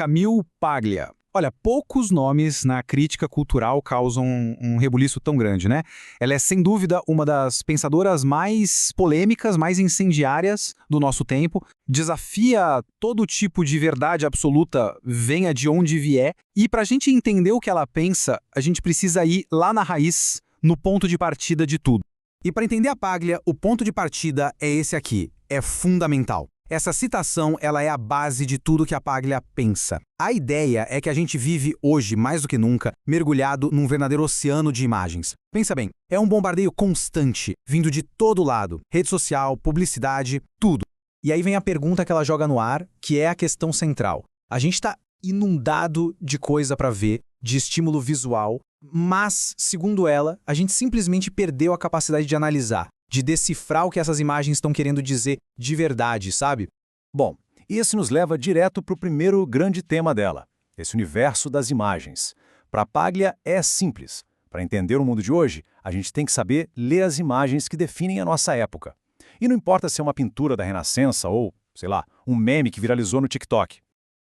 Camille Paglia. Olha, poucos nomes na crítica cultural causam um rebuliço tão grande, né? Ela é, sem dúvida, uma das pensadoras mais polêmicas, mais incendiárias do nosso tempo. Desafia todo tipo de verdade absoluta, venha de onde vier. E para a gente entender o que ela pensa, a gente precisa ir lá na raiz, no ponto de partida de tudo. E para entender a Paglia, o ponto de partida é esse aqui. É fundamental. Essa citação, ela é a base de tudo que a Paglia pensa. A ideia é que a gente vive hoje, mais do que nunca, mergulhado num verdadeiro oceano de imagens. Pensa bem, é um bombardeio constante, vindo de todo lado. Rede social, publicidade, tudo. E aí vem a pergunta que ela joga no ar, que é a questão central. A gente está inundado de coisa para ver, de estímulo visual, mas, segundo ela, a gente simplesmente perdeu a capacidade de analisar, de decifrar o que essas imagens estão querendo dizer de verdade, sabe? Bom, isso nos leva direto para o primeiro grande tema dela, esse universo das imagens. Para Paglia é simples. Para entender o mundo de hoje, a gente tem que saber ler as imagens que definem a nossa época. E não importa se é uma pintura da Renascença ou, sei lá, um meme que viralizou no TikTok.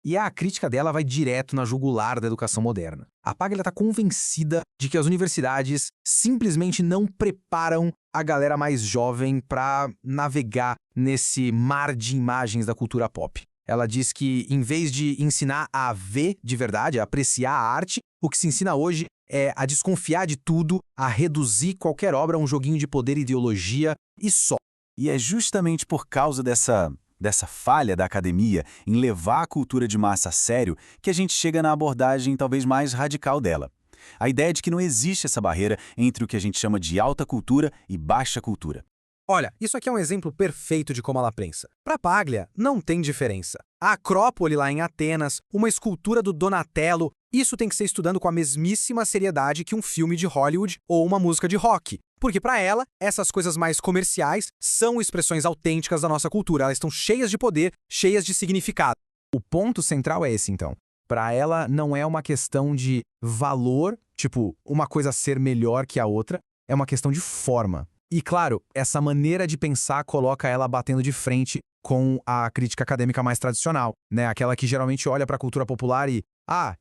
E a crítica dela vai direto na jugular da educação moderna. A Paglia está convencida de que as universidades simplesmente não preparam a galera mais jovem para navegar nesse mar de imagens da cultura pop. Ela diz que, em vez de ensinar a ver de verdade, a apreciar a arte, o que se ensina hoje é a desconfiar de tudo, a reduzir qualquer obra a um joguinho de poder e ideologia e só. E é justamente por causa dessa falha da academia em levar a cultura de massa a sério que a gente chega na abordagem talvez mais radical dela. A ideia de que não existe essa barreira entre o que a gente chama de alta cultura e baixa cultura. Olha, isso aqui é um exemplo perfeito de como ela pensa. Para Paglia, não tem diferença. A Acrópole lá em Atenas, uma escultura do Donatello, isso tem que ser estudado com a mesmíssima seriedade que um filme de Hollywood ou uma música de rock. Porque para ela, essas coisas mais comerciais são expressões autênticas da nossa cultura. Elas estão cheias de poder, cheias de significado. O ponto central é esse, então. Para ela, não é uma questão de valor, tipo, uma coisa ser melhor que a outra, é uma questão de forma. E, claro, essa maneira de pensar coloca ela batendo de frente com a crítica acadêmica mais tradicional, né? Aquela que geralmente olha para a cultura popular e,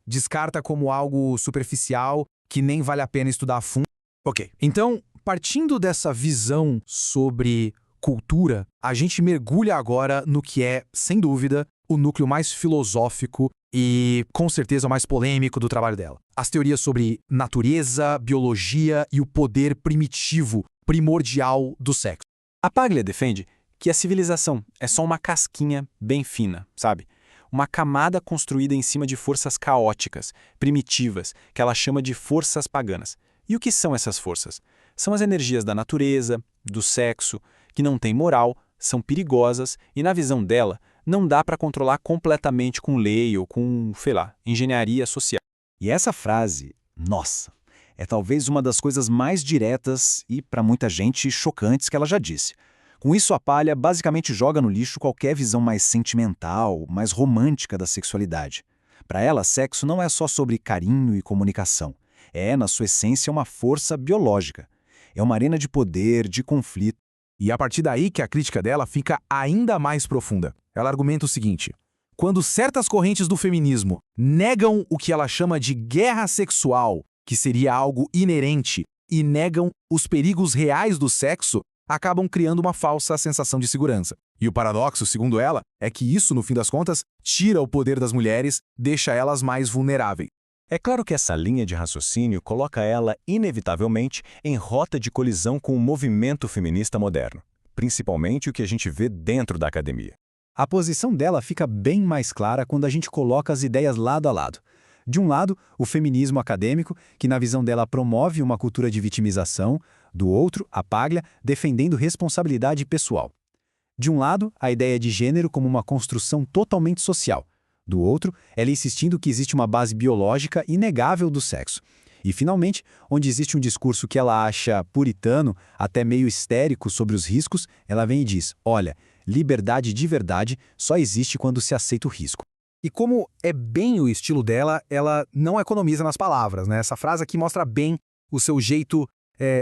descarta como algo superficial, que nem vale a pena estudar a fundo. Ok, então, partindo dessa visão sobre cultura, a gente mergulha agora no que é, sem dúvida, o núcleo mais filosófico e, com certeza, o mais polêmico do trabalho dela. As teorias sobre natureza, biologia e o poder primitivo, primordial do sexo. A Paglia defende que a civilização é só uma casquinha bem fina, sabe? Uma camada construída em cima de forças caóticas, primitivas, que ela chama de forças paganas. E o que são essas forças? São as energias da natureza, do sexo, que não têm moral, são perigosas e, na visão dela, não dá para controlar completamente com lei ou com, sei lá, engenharia social. E essa frase, nossa, é talvez uma das coisas mais diretas e, para muita gente, chocantes que ela já disse. Com isso, a Paglia basicamente joga no lixo qualquer visão mais sentimental, mais romântica da sexualidade. Para ela, sexo não é só sobre carinho e comunicação. É, na sua essência, uma força biológica. É uma arena de poder, de conflito. E é a partir daí que a crítica dela fica ainda mais profunda. Ela argumenta o seguinte: quando certas correntes do feminismo negam o que ela chama de guerra sexual, que seria algo inerente, e negam os perigos reais do sexo, acabam criando uma falsa sensação de segurança. E o paradoxo, segundo ela, é que isso, no fim das contas, tira o poder das mulheres, deixa elas mais vulneráveis. É claro que essa linha de raciocínio coloca ela, inevitavelmente, em rota de colisão com o movimento feminista moderno, principalmente o que a gente vê dentro da academia. A posição dela fica bem mais clara quando a gente coloca as ideias lado a lado. De um lado, o feminismo acadêmico, que na visão dela promove uma cultura de vitimização, do outro, a Paglia, defendendo responsabilidade pessoal. De um lado, a ideia de gênero como uma construção totalmente social. Do outro, ela insistindo que existe uma base biológica inegável do sexo. E, finalmente, onde existe um discurso que ela acha puritano, até meio histérico sobre os riscos, ela vem e diz: olha, liberdade de verdade só existe quando se aceita o risco. E como é bem o estilo dela, ela não economiza nas palavras, né? Essa frase aqui mostra bem o seu jeito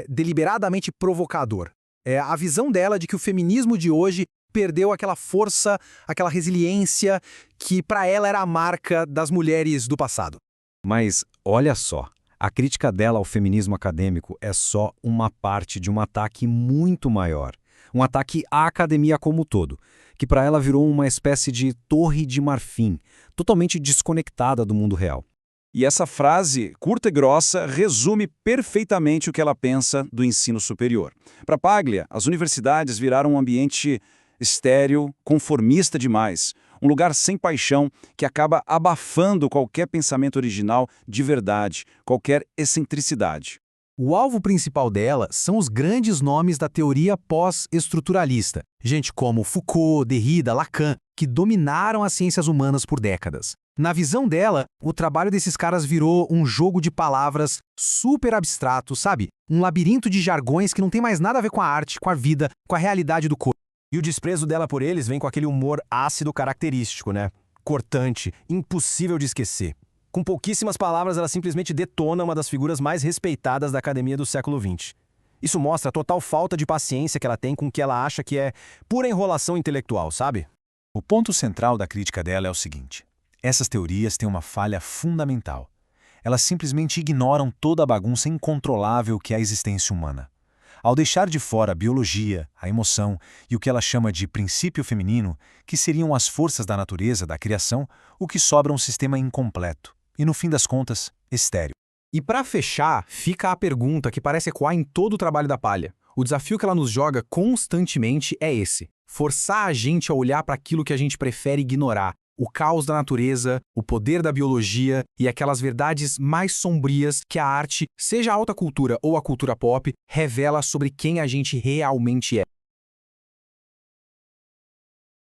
deliberadamente provocador. É a visão dela de que o feminismo de hoje perdeu aquela força, aquela resiliência que para ela era a marca das mulheres do passado. Mas olha só, a crítica dela ao feminismo acadêmico é só uma parte de um ataque muito maior. Um ataque à academia como um todo, que para ela virou uma espécie de torre de marfim, totalmente desconectada do mundo real. E essa frase, curta e grossa, resume perfeitamente o que ela pensa do ensino superior. Para Paglia, as universidades viraram um ambiente estéril, conformista demais, um lugar sem paixão que acaba abafando qualquer pensamento original de verdade, qualquer excentricidade. O alvo principal dela são os grandes nomes da teoria pós-estruturalista, gente como Foucault, Derrida, Lacan, que dominaram as ciências humanas por décadas. Na visão dela, o trabalho desses caras virou um jogo de palavras super abstrato, sabe? Um labirinto de jargões que não tem mais nada a ver com a arte, com a vida, com a realidade do corpo. E o desprezo dela por eles vem com aquele humor ácido característico, né? Cortante, impossível de esquecer. Com pouquíssimas palavras, ela simplesmente detona uma das figuras mais respeitadas da academia do século XX. Isso mostra a total falta de paciência que ela tem com o que ela acha que é pura enrolação intelectual, sabe? O ponto central da crítica dela é o seguinte: essas teorias têm uma falha fundamental. Elas simplesmente ignoram toda a bagunça incontrolável que é a existência humana. Ao deixar de fora a biologia, a emoção e o que ela chama de princípio feminino, que seriam as forças da natureza, da criação, o que sobra é um sistema incompleto e, no fim das contas, estéril. E para fechar, fica a pergunta que parece ecoar em todo o trabalho da Paglia. O desafio que ela nos joga constantemente é esse: forçar a gente a olhar para aquilo que a gente prefere ignorar, o caos da natureza, o poder da biologia e aquelas verdades mais sombrias que a arte, seja a alta cultura ou a cultura pop, revela sobre quem a gente realmente é.